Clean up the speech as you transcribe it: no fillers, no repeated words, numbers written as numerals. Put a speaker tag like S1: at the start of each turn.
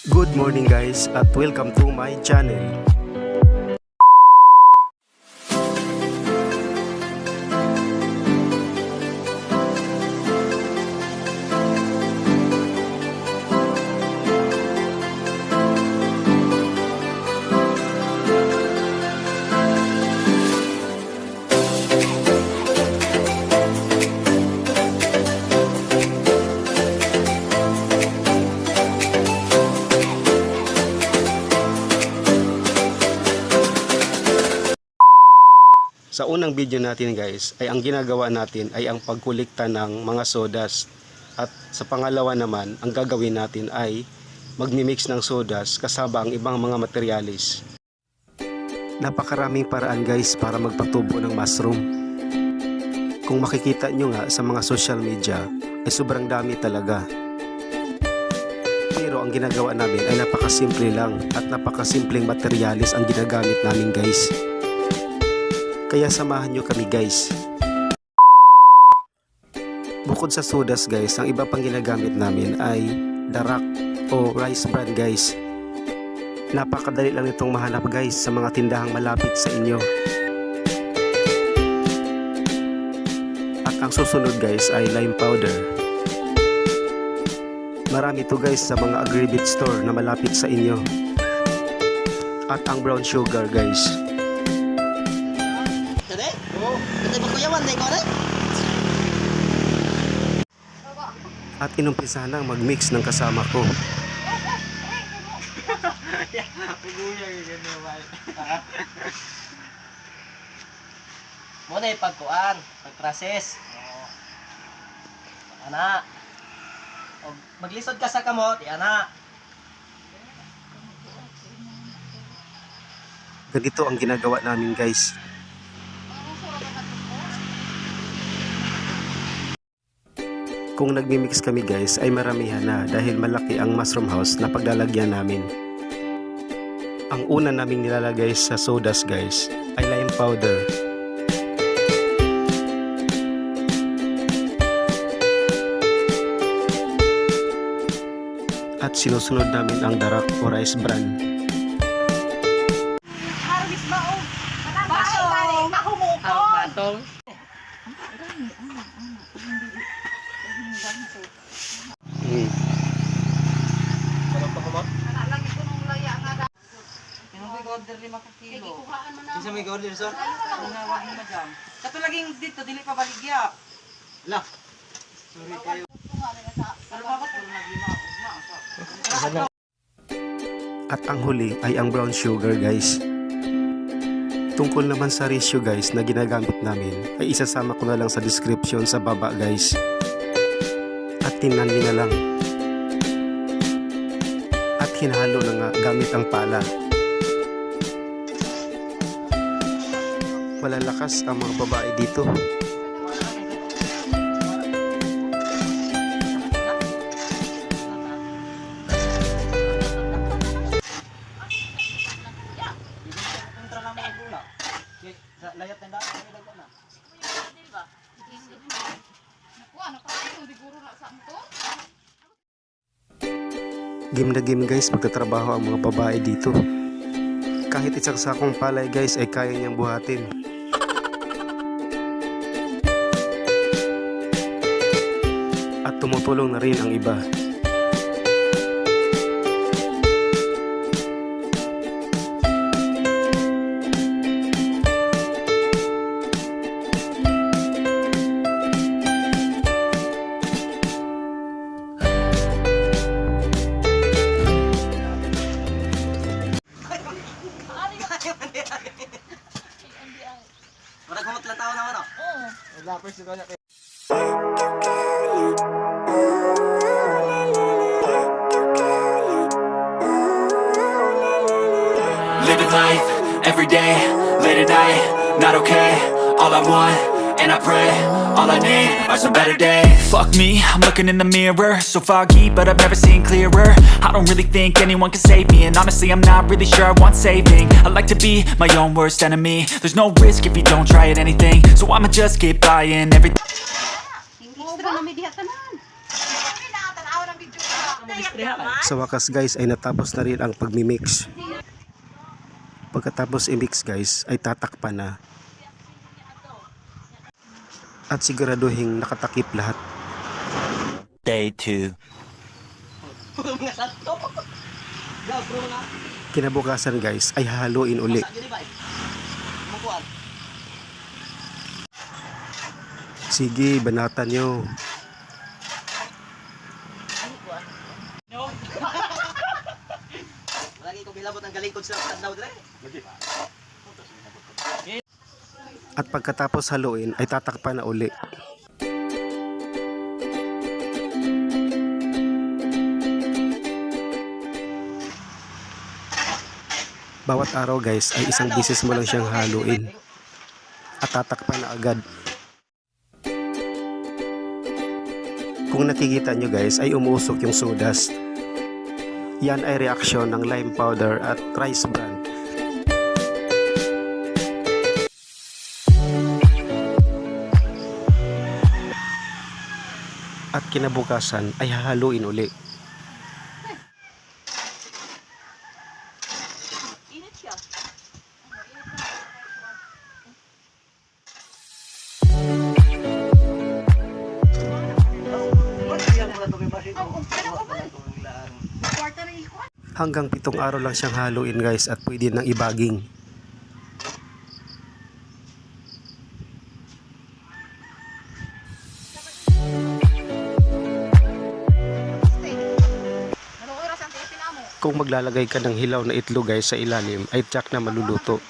S1: Good morning guys at welcome to my channel. Sa unang video natin guys ay ang ginagawa natin ay ang pagkulikta ng mga sodas, at sa pangalawa naman ang gagawin natin ay magmimix ng sodas kasama ang ibang mga materialis. Napakaraming paraan guys para magpatubo ng mushroom. Kung makikita nyo nga sa mga social media ay sobrang dami talaga. Pero ang ginagawa namin ay napakasimple lang at napakasimpleng materialis ang ginagamit namin guys. Kaya samahan nyo kami guys. Bukod sa sodas guys, ang iba pang ginagamit namin ay darak o rice bran guys. Napakadali lang itong mahanap guys sa mga tindahang malapit sa inyo. At ang susunod guys ay lime powder. Marami ito guys sa mga agri-bit store na malapit sa inyo. At ang brown sugar guys. At inumpisa nang mag-mix ng kasama ko.
S2: Muna yung pagkuan, pag-process. Ana. O maglisod ka sa kamot, ana.
S1: Ganito ang ginagawa namin guys. Kung nagmi-mix kami guys ay maramihan na dahil malaki ang mushroom house na paglalagyan namin. Ang una naming nilalagay sa sodas guys ay lime powder. At sinusunod namin ang darak o rice bran.
S2: Batong. Order 5 ka kilo. Isa may order so? Wag mo madam. Kato laging dito dili pa baligya. La. Sorry kayo. Pero bakit lagi
S1: At ang huli ay ang brown sugar guys. Tungkol naman sa ratio guys na ginagamit namin ay isasama ko na lang sa description sa baba guys. At tingnan niyo na lang. At hinalo na nga gamit ang pala. Malalakas ang mga babae dito. Game na game guys magtatrabaho ang mga babae dito. Kahit isang sakong palay guys ay kaya niyang buhatin. At tumutulong na rin ang iba.
S2: Wala kumot lang tao naman o. Oo. Lapers ito niya.
S3: Living life, everyday, late at night, not okay. All I want, and I pray, all I need are some better days. Fuck me, I'm looking in the mirror, so foggy, but I've never seen clearer. I don't really think anyone can save me, and honestly I'm not really sure I want saving. I like to be my own worst enemy. There's no risk if you don't try at anything, so I'ma just keep buying everything.
S1: Sa wakas guys ay natapos na rin ang pagmimix. Pagkatapos i-mix guys ay tatakpan na. At siguraduhin nakatakip lahat.
S3: Day 2.
S1: Kinabukasan guys ay hahaluin uli. Sige, banatan nyo.
S2: Lagi ko bilabot ang galing ko sa tadlaw dire.
S1: At pagkatapos haluin ay tatakpan na uli. Bawat araw guys ay isang bisis mo lang siyang haluin. At tatakpan na agad. Kung nakikita nyo guys ay umuusok yung sawdust. Yan ay reaksyon ng lime powder at rice bran. At kinabukasan ay hahaluin uli. Hanggang 7 araw lang siyang haluin guys at pwede nang ibaging. Kung maglalagay ka ng hilaw na itlog guys sa ilalim ay tiyak na maluluto.